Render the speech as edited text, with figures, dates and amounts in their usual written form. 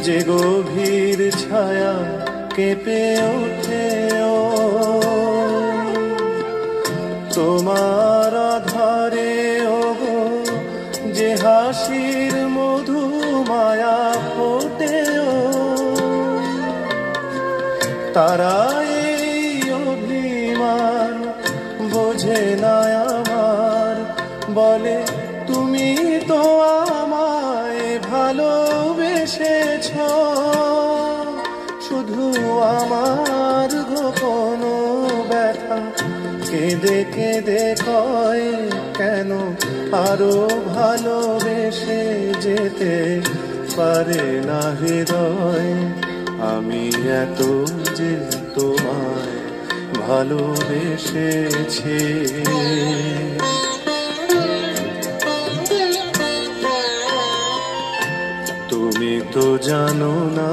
যে গভীর ছায়া কেঁপে ওঠে তোমার আধারে ওগো, যে হাসির মধু মায়া ফোটে তারা এই অভিমান বোঝে না আমার, বলে তুমি তো আমায় ভালোবেসেছ, শুধু আমার গোপন ব্যথা কেঁদে কেঁদে কয় কেন আরো ভালোবেসে যেতে পারে না হৃদয়। আমি এত যে তোমায় ভালোবেসেছি, তুমি তো জানো না।